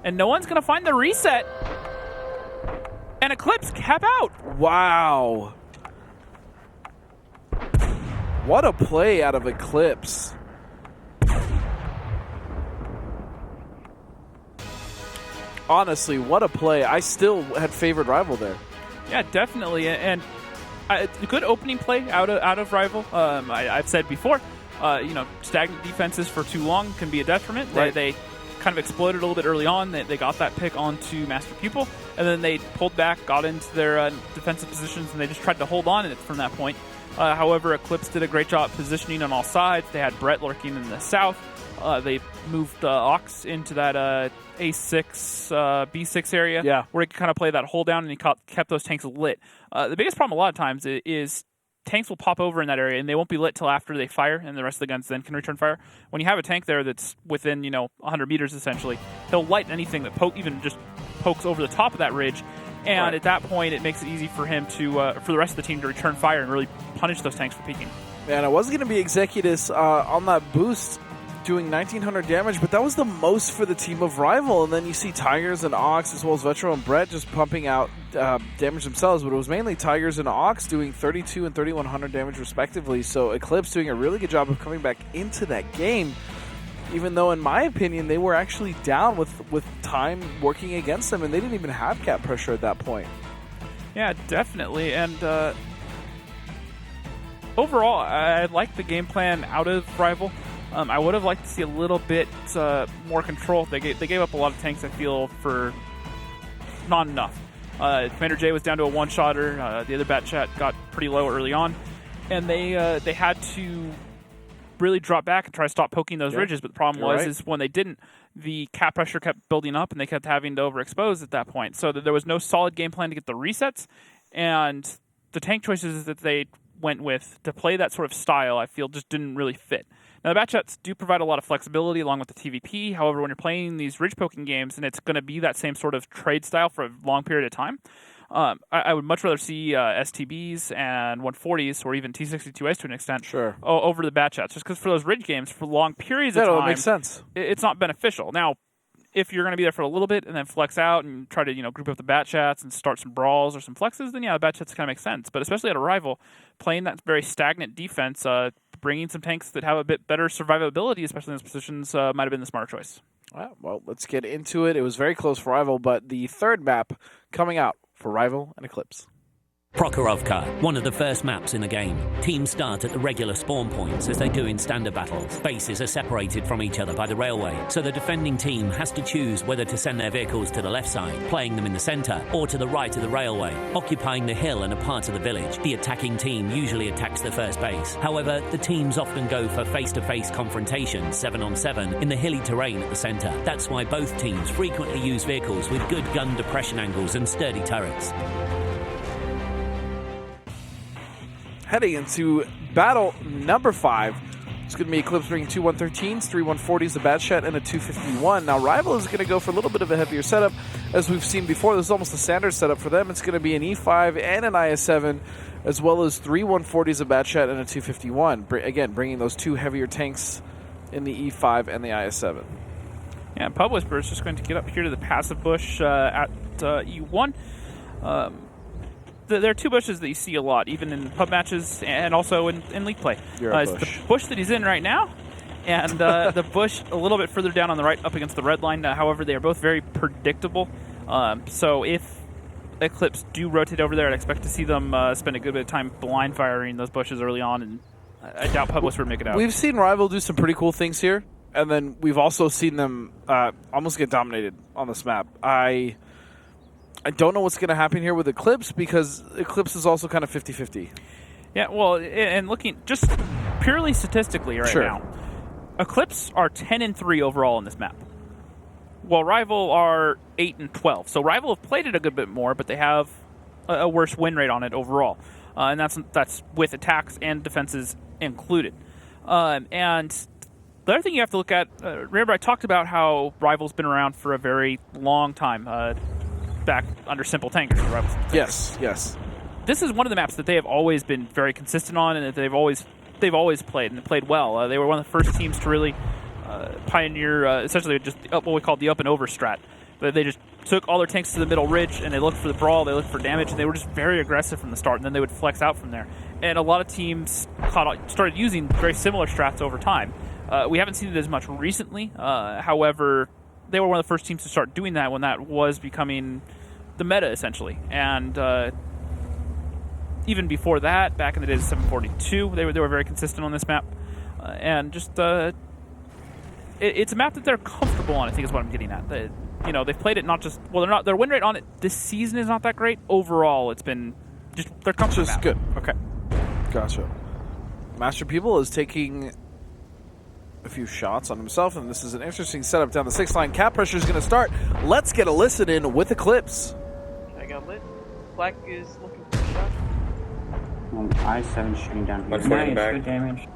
And no one's going to find the reset. And eClipse cap out. Wow. What a play out of eClipse. Honestly, what a play. I still had favored Rival there. Yeah, definitely. And a good opening play out of Rival. I've said before, stagnant defenses for too long can be a detriment. Right. They kind of exploded a little bit early on. They got that pick onto Master Pupil, and then they pulled back, got into their defensive positions, and they just tried to hold on from that point. However, eClipse did a great job positioning on all sides. They had Brett lurking in the south. They moved Ox into that A6, B6 area, where he could kind of play that hold down, and he kept those tanks lit. The biggest problem a lot of times is tanks will pop over in that area, and they won't be lit till after they fire, and the rest of the guns then can return fire. When you have a tank there that's within 100 meters essentially, he'll light anything that even just pokes over the top of that ridge. And at that point, it makes it easy for him for the rest of the team to return fire and really punish those tanks for peeking. Man, it was going to be Executus on that boost doing 1,900 damage, but that was the most for the team of Rival. And then you see Tigers and Ox, as well as Vetro and Brett, just pumping out damage themselves. But it was mainly Tigers and Ox doing 3,200 and 3,100 damage respectively. So eClipse doing a really good job of coming back into that game, even though, in my opinion, they were actually down with time working against them, and they didn't even have cap pressure at that point. Yeah, definitely. And overall, I like the game plan out of Rival. I would have liked to see a little bit more control. They gave up a lot of tanks, I feel, for not enough. Commander J was down to a one-shotter. The other bat chat got pretty low early on. And they had to really drop back and try to stop poking those ridges. But the problem is when they didn't, the cap pressure kept building up, and they kept having to overexpose at that point. So there was no solid game plan to get the resets. And the tank choices that they went with to play that sort of style, I feel, just didn't really fit. Now, the Batchats do provide a lot of flexibility along with the TVP. However, when you're playing these ridge poking games, and it's going to be that same sort of trade style for a long period of time, I would much rather see STBs and 140s or even T62s to an extent over the Batchats, just because for those ridge games, for long periods of time, that makes sense. It's not beneficial. Now, if you're going to be there for a little bit and then flex out and try to group up the Batchats and start some brawls or some flexes, then the Batchats kind of make sense. But especially at a Rival, playing that very stagnant defense, bringing some tanks that have a bit better survivability, especially in those positions, might have been the smarter choice. Well, let's get into it. It was very close for Rival, but the third map coming out for Rival and eClipse. Prokhorovka, one of the first maps in the game. Teams start at the regular spawn points as they do in standard battles. Bases are separated from each other by the railway, so the defending team has to choose whether to send their vehicles to the left side, playing them in the centre, or to the right of the railway, occupying the hill and a part of the village. The attacking team usually attacks the first base. However, the teams often go for face-to-face confrontations, 7-on-7, in the hilly terrain at the centre. That's why both teams frequently use vehicles with good gun depression angles and sturdy turrets. Heading into battle number 5. It's going to be eClipse bringing 2 113s, 3 140s, a Batchat, and a 251. Now, Rival is going to go for a little bit of a heavier setup. As we've seen before, this is almost a standard setup for them. It's going to be an E5 and an IS-7, as well as 3 140s, a Batchat, and a 251. Again, bringing those two heavier tanks in the E5 and the IS-7. Yeah, Pub Whisperer is just going to get up here to the passive bush at E1. There are two bushes that you see a lot, even in pub matches and also in league play. It's the bush that he's in right now, and the bush a little bit further down on the right up against the red line. However, they are both very predictable. So if eClipse do rotate over there, I'd expect to see them spend a good bit of time blind firing those bushes early on, and I doubt Pub Whisperer would make it out. We've seen Rival do some pretty cool things here, and then we've also seen them almost get dominated on this map. I don't know what's going to happen here with eClipse, because eClipse is also kind of 50-50. Yeah, well, and looking just purely statistically right now, eClipse are 10-3 overall in this map, while Rival are 8-12. So Rival have played it a good bit more, but they have a worse win rate on it overall, and that's with attacks and defenses included. And the other thing you have to look at, remember I talked about how Rival's been around for a very long time. Back under simple tankers. Yes. This is one of the maps that they have always been very consistent on, and that they've always they've always played, and played well. They were one of the first teams to really pioneer essentially just what we call the up and over strat. But they just took all their tanks to the middle ridge, and they looked for the brawl, they looked for damage, and they were just very aggressive from the start, and then they would flex out from there. And a lot of teams started using very similar strats over time. We haven't seen it as much recently. However, they were one of the first teams to start doing that when that was becoming the meta, essentially. And even before that, back in the days of 742, they were very consistent on this map. And just it's a map that they're comfortable on, I think is what I'm getting at. They've played it not just... Well, their win rate on it this season is not that great. Overall, it's been just... They're comfortable. Just good. Okay. Gotcha. Master Pupil is taking a few shots on himself, and this is an interesting setup down the 6th line. Cap pressure is going to start. Let's get a listen in with eClipse. I got lit. Black is looking for a shot. I7 shooting down here. Nice, good damage.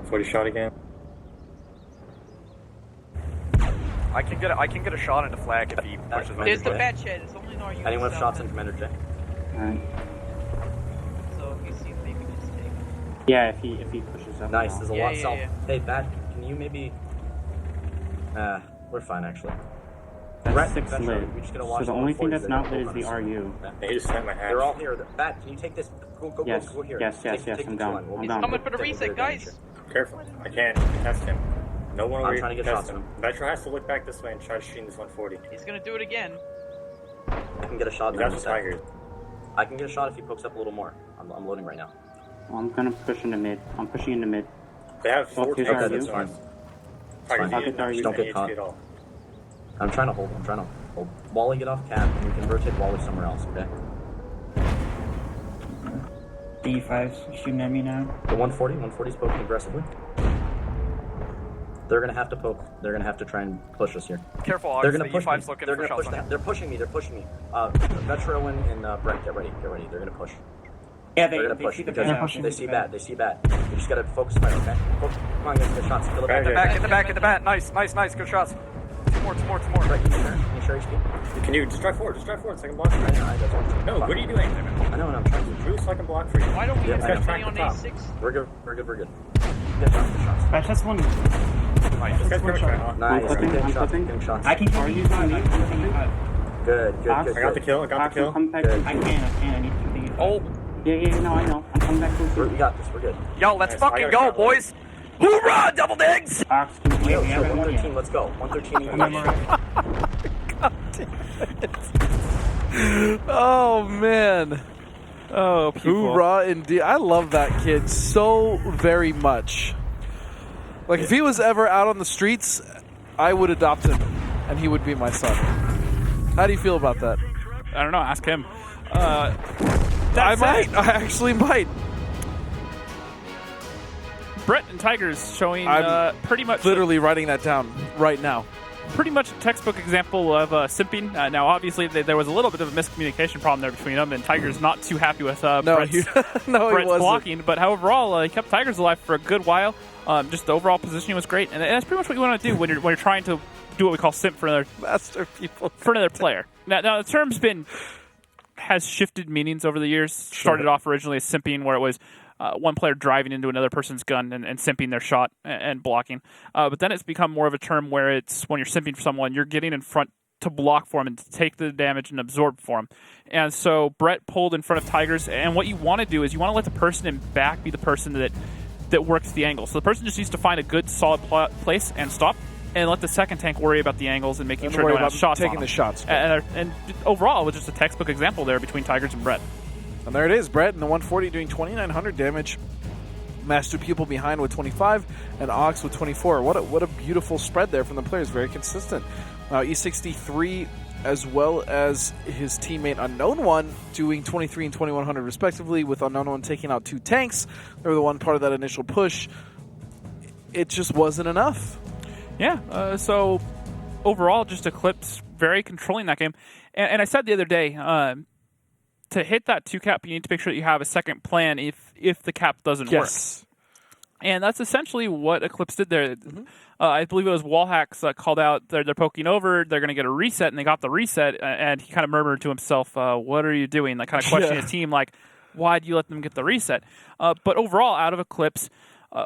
40 shot again. I can get a shot into flag if he pushes me. There's the bat shed. It's only an RU. Anyone with shots in Commander J? Alright. So if you see if they can just take. Yeah, if he pushes up. Nice, now. there's a lot self. Hey, Bat, can you maybe... we're fine, actually. That's 6 Venture, lit. we just gotta watch So the only thing that's not lit is the RU. They just sent my hat. They're all here. Bat, can you take this? Go here. Yes, I'm down. He's coming for the reset, guys. Careful. I can't test him. No one will trying to get shots on him. Metro has to look back this way and try shooting this 140. He's gonna do it again. I can get a shot. That's Tiger. I can get a shot if he pokes up a little more. I'm loading right now. Well, I'm gonna push into mid. I'm pushing into mid. They have 4 Okay, that's fine. Tiger, don't get caught. I'm trying to hold. Wally, get off cap, and we can rotate Wally somewhere else, okay? D5's shooting at me now. The 140's poking aggressively. They're gonna have to poke. They're gonna have to try and push us here. Careful, August. They're gonna The push E5's me. looking They're for gonna shots push. on They're pushing me. Vetro and Brent, get ready. They're gonna push. Yeah, They're gonna push see the because bat. they see bat. You just gotta focus fire, okay? Come on, guys, get shots. Kill it back. Get the back. Nice. Good shots. Two more. Right, can you share HP? Can you just drive forward? So I can block for you. No, what are you doing? I know, and I'm trying to. Drew, so I can block for you. Why don't we have Yeah, somebody on A6? We're good. Get shots. Batch, that's one. Nice. I'm Getting shots. I can carry you. Good. I got the kill. Come back. I can't. I need to Oh. Yeah, no, I know. I'm coming back closer. We got this. We're good. Yo, let's fucking go, boys. Hoorah, double digs! Ox, can you Yo, wait? sure, 113. Let's go. 113. Oh, man. Oh, people. Hoorah, indeed. I love that kid so very much. Like, if he was ever out on the streets, I would adopt him, and he would be my son. How do you feel about that? I don't know. Ask him. I actually might. Brett and Tigers showing I'm pretty much literally writing that down right now. pretty much a textbook example of simping. Now, obviously, there was a little bit of a miscommunication problem there between them, and Tiger's not too happy with Brett's blocking. But overall, he kept Tigers alive for a good while. Just the overall positioning was great, and that's pretty much what you want to do when you're trying to do what we call simp for another master people for another player. Now the term's has shifted meanings over the years. Started off originally as simping, where it was one player driving into another person's gun and simping their shot and blocking. But then it's become more of a term where it's when you're simping for someone, you're getting in front to block for him and to take the damage and absorb for him. And so Brett pulled in front of Tigers, and what you want to do is you want to let the person in back be the person that works the angle. So the person just needs to find a good, solid place and stop, and let the second tank worry about the angles and making sure no one has shots taking on the shots. And overall, it was just a textbook example there between Tigers and Brett. And there it is, Brett in the 140 doing 2,900 damage. Master Pupil behind with 25, and Ox with 24. What a beautiful spread there from the players. Very consistent. E63 as well as his teammate Unknown One doing 23 and 2,100 respectively, with Unknown One taking out 2 tanks. They were the one part of that initial push. It just wasn't enough. Yeah, so overall, just eClipse very controlling that game. And I said the other day, to hit that 2 cap, you need to make sure that you have a second plan if the cap doesn't work. And that's essentially what eClipse did there. Mm-hmm. I believe it was Wallhacks called out, they're poking over, they're going to get a reset, and they got the reset, and he kind of murmured to himself, what are you doing? Like, kind of questioning his team, like, why do you let them get the reset? But overall, out of Eclipse,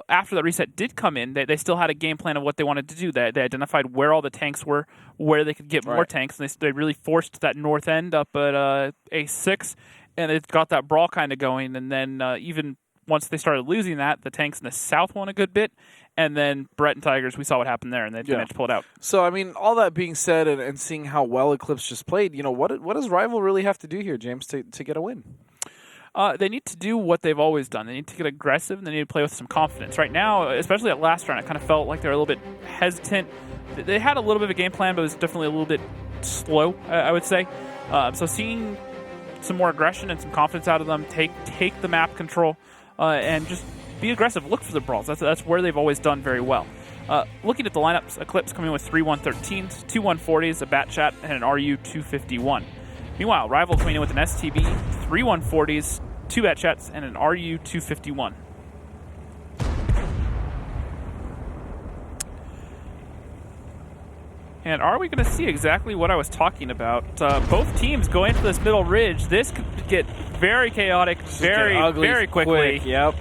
after the reset did come in, they still had a game plan of what they wanted to do. They identified where all the tanks were, where they could get more tanks, and they really forced that north end up at A6, and it got that brawl kind of going. And then even once they started losing that, the tanks in the south won a good bit, and then Brett and Tigers, we saw what happened there, and they managed to pull it out. So, I mean, all that being said, and seeing how well Eclipse just played, what does Rival really have to do here, James, to get a win? They need to do what they've always done. They need to get aggressive, and they need to play with some confidence. Right now, especially at last round, it kind of felt like they were a little bit hesitant. They had a little bit of a game plan, but it was definitely a little bit slow, I would say. So seeing some more aggression and some confidence out of them, take the map control, and just be aggressive. Look for the brawls. That's where they've always done very well. Looking at the lineups, Eclipse coming with 3 113s, 2 140s, a Bat Chat, and an RU 251. Meanwhile, Rival coming in with an STB, 3 140s, 2 Bat Chats, and an RU 251. And are we going to see exactly what I was talking about? Both teams go into this middle ridge. This could get very chaotic, very quickly. Yep.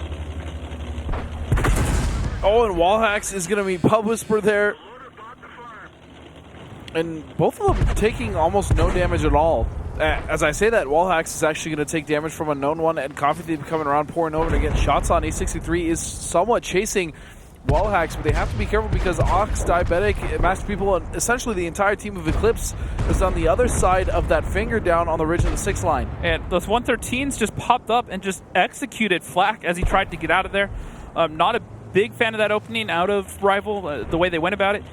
Oh, and Wallhacks is going to meet Pub Whisper there. And both of them taking almost no damage at all. As I say that, Wallhacks is actually going to take damage from a known one, and Confident coming around, pouring over to get shots on. A63 is somewhat chasing Wallhacks, but they have to be careful because Ox, Diabetic, Master People, and essentially the entire team of Eclipse is on the other side of that finger down on the ridge of the 6 line. And those 113s just popped up and just executed Flak as he tried to get out of there. Not a big fan of that opening out of Rival, the way they went about it.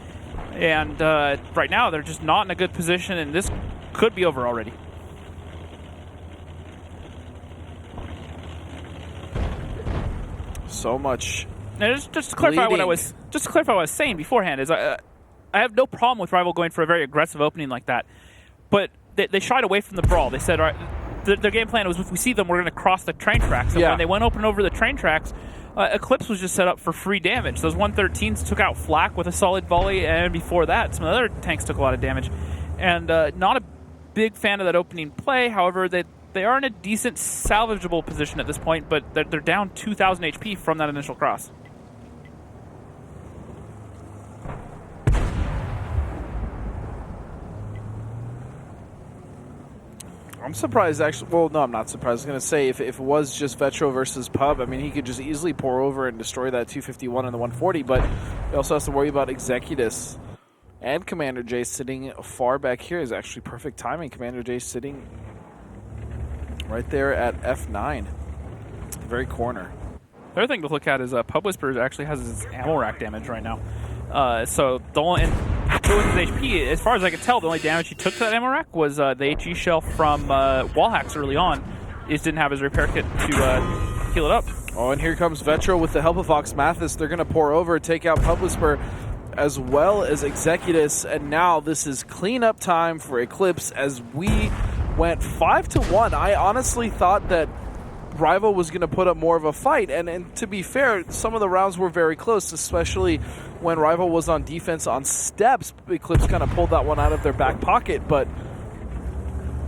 And right now, they're just not in a good position, and this could be over already. So much. Now, just to clarify what I was saying beforehand is I have no problem with Rival going for a very aggressive opening like that, but they shied away from the brawl. They said, all right, their game plan was if we see them, we're going to cross the train tracks. And when they went open over the train tracks, Eclipse was just set up for free damage. Those 113s took out Flak with a solid volley, and before that, some other tanks took a lot of damage. And not a big fan of that opening play. However, they are in a decent salvageable position at this point, but they're down 2,000 HP from that initial cross. I'm surprised, actually. Well, no, I'm not surprised. I was going to say, if it was just Vetro versus Pub, I mean, he could just easily pour over and destroy that 251 and the 140, but he also has to worry about Executus. And Commander J sitting far back here is actually perfect timing. Commander J sitting right there at F9, the very corner. The other thing to look at is Pub Whisper actually has his ammo rack damage right now. So the only, with his HP, as far as I can tell, the only damage he took to that ammo rack was the HE shell from Wallhacks early on. He just didn't have his repair kit to heal it up. Oh, and here comes Vetro with the help of Fox Mathis. They're going to pour over, take out Pub Whisper, as well as Executus, and now this is cleanup time for Eclipse as we went 5-1. I honestly thought that Rival was going to put up more of a fight, and to be fair, some of the rounds were very close, especially when Rival was on defense on steps. Eclipse kind of pulled that one out of their back pocket, but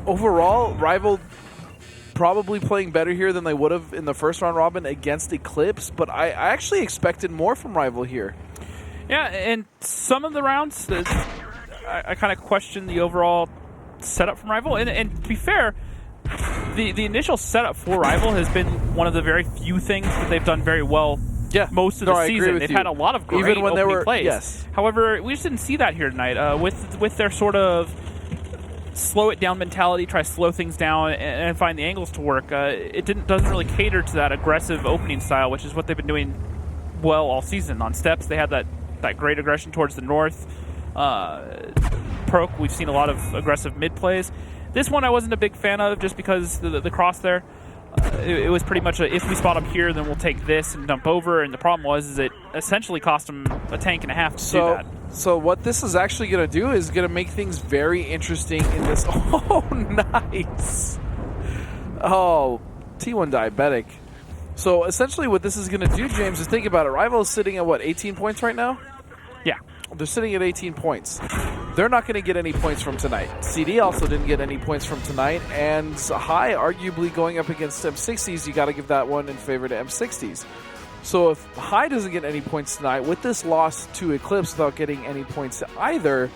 overall, Rival probably playing better here than they would have in the first round robin against Eclipse, but I actually expected more from Rival here. Yeah, and some of the rounds, I kind of questioned the overall setup from Rival. And to be fair, the initial setup for Rival has been one of the very few things that they've done very well most of the season. They've had a lot of great opening plays. Yes. However, we just didn't see that here tonight. With their sort of slow it down mentality, try to slow things down and find the angles to work, it doesn't really cater to that aggressive opening style, which is what they've been doing well all season. On steps, they had that great aggression towards the north. Proc, we've seen a lot of aggressive mid plays. This one I wasn't a big fan of just because the cross there. It was pretty much if we spot them here, then we'll take this and dump over. And the problem was it essentially cost them a tank and a half to do that. So what this is actually going to do is going to make things very interesting in this. Oh, nice. Oh, T1 Diabetic. So essentially what this is going to do, James, is think about it. Rival is sitting at, 18 points right now? Yeah. They're sitting at 18 points. they're not going to get any points from tonight. CD also didn't get any points from tonight, and High arguably going up against M60s, you got to give that one in favor to M60s. So if High doesn't get any points tonight, with this loss to Eclipse without getting any points either,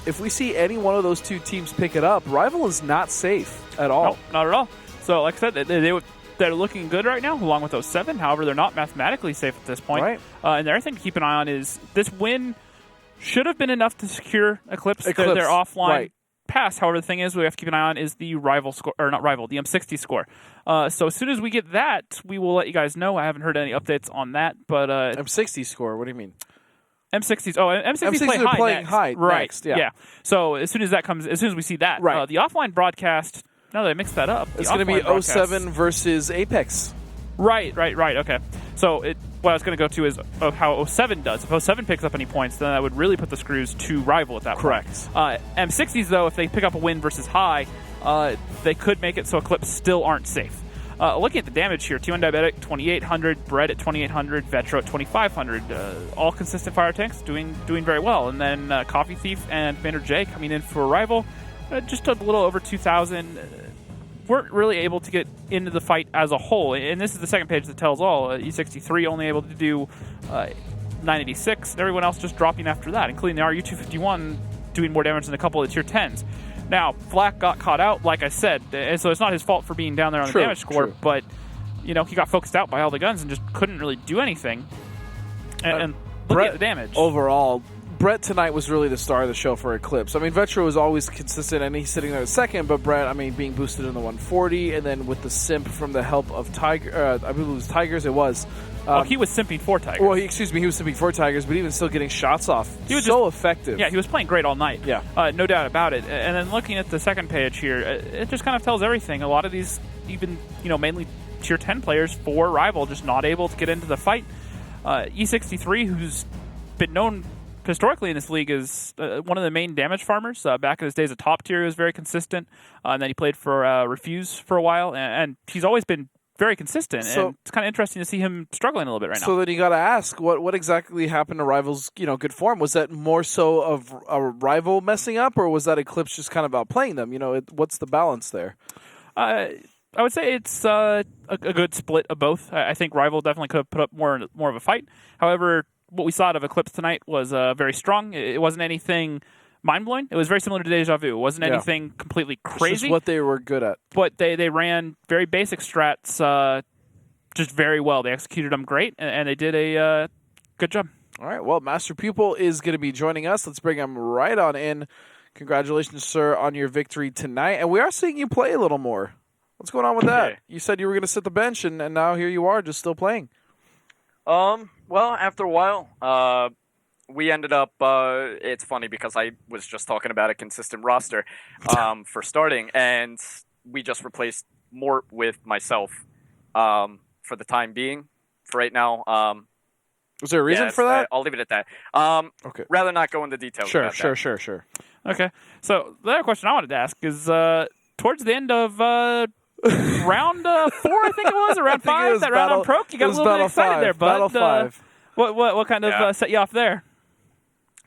if we see any one of those two teams pick it up, Rival is not safe at all. Nope, not at all. So like I said, they're looking good right now, along with 07. However, they're not mathematically safe at this point. Right. And the other thing to keep an eye on is this win should have been enough to secure Eclipse. Their offline pass. However, the thing is we have to keep an eye on is the Rival score, or not Rival, the M60 score. So as soon as we get that, we will let you guys know. I haven't heard any updates on that, but M60 score. What do you mean? M60s. Oh, M60s play high playing next. high right? next, yeah. So as soon as that comes, as soon as we see that, right. The offline broadcast. Now that I mixed that up, it's going to be 07 versus Apex. Right. Okay. So what I was going to go to is how 07 does. If 07 picks up any points, then that would really put the screws to Rival at that point. Correct. M60s, though, if they pick up a win versus High, they could make it so Eclipse still aren't safe. Looking at the damage here, T1 Diabetic 2,800, Bread at 2,800, Vetro at 2,500. All consistent fire tanks doing very well. And then Coffee Thief and Commander J coming in for Rival, just a little over 2,000. Weren't really able to get into the fight as a whole. And this is the second page that tells all. E63 only able to do 986, and everyone else just dropping after that, including the RU-251 doing more damage than a couple of the tier 10s. Now, Flack got caught out, like I said, and so it's not his fault for being down there on the damage score, but he got focused out by all the guns and just couldn't really do anything. And look at the damage. Overall, Brett tonight was really the star of the show for Eclipse. I mean, Vetro was always consistent, and he's sitting there at second, but Brett, being boosted in the 140, and then with the simp from the help of Tiger, I believe it was Tigers, he was simping for Tigers. Well, he was simping for Tigers, but even still getting shots off. He was so effective. Yeah, he was playing great all night. Yeah. No doubt about it. And then looking at the second page here, it just kind of tells everything. A lot of these, even, mainly tier 10 players for Rival, just not able to get into the fight. E63, who's been known historically in this league is one of the main damage farmers. Back in his days, a top tier, he was very consistent. And then he played for Refuse for a while, and he's always been very consistent. So, and it's kind of interesting to see him struggling a little bit right now. So then you got to ask, what exactly happened to Rival's good form? Was that more so of a Rival messing up, or was that Eclipse just kind of outplaying them? What's the balance there? I would say it's a good split of both. I think Rival definitely could have put up more of a fight. However, what we saw out of Eclipse tonight was very strong. It wasn't anything mind-blowing. It was very similar to Deja Vu. It wasn't anything completely crazy. It's just what they were good at. But they ran very basic strats just very well. They executed them great, and they did a good job. All right, well, Master Pupil is going to be joining us. Let's bring him right on in. Congratulations, sir, on your victory tonight. And we are seeing you play a little more. What's going on with that? You said you were going to sit the bench, and now here you are, just still playing. Well, after a while, we ended up, it's funny because I was just talking about a consistent roster for starting, and we just replaced Mort with myself for the time being. For right now. Was there a reason for that? I'll leave it at that. Okay. Rather not go into details about that. Sure. Okay. So the other question I wanted to ask is towards the end of round 4, I think it was, or round 5, that round on Proc, you got a little bit excited there, bud. Battle 5. What kind of set you off there?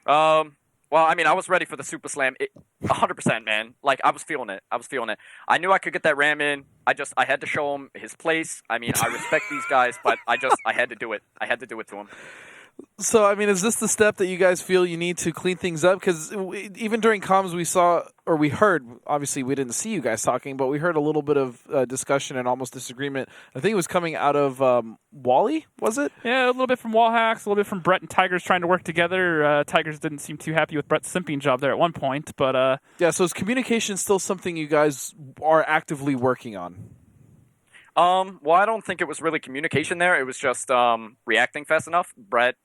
Well, I was ready for the Super Slam. 100%, man. Like, I was feeling it. I knew I could get that ram in. I had to show him his place. I respect these guys, but I had to do it. I had to do it to him. So, is this the step that you guys feel you need to clean things up? Because even during comms we heard, obviously we didn't see you guys talking, but we heard a little bit of discussion and almost disagreement. I think it was coming out of Wally, was it? Yeah, a little bit from Wallhacks, a little bit from Brett and Tigers trying to work together. Tigers didn't seem too happy with Brett's simping job there at one point, but... Yeah, so is communication still something you guys are actively working on? Well, I don't think it was really communication there. It was just reacting fast enough. Brett's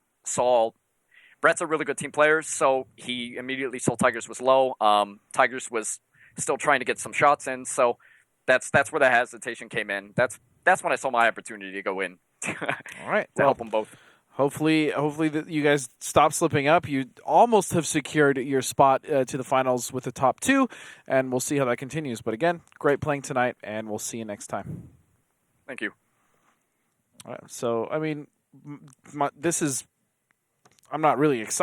a really good team player, so he immediately saw Tigers was low. Tigers was still trying to get some shots in, so that's where the hesitation came in. That's when I saw my opportunity to go in. All right, to help them both. Hopefully that you guys stop slipping up. You almost have secured your spot to the finals with the top 2, and we'll see how that continues. But again, great playing tonight, and we'll see you next time. Thank you. All right, so, I'm not really excited.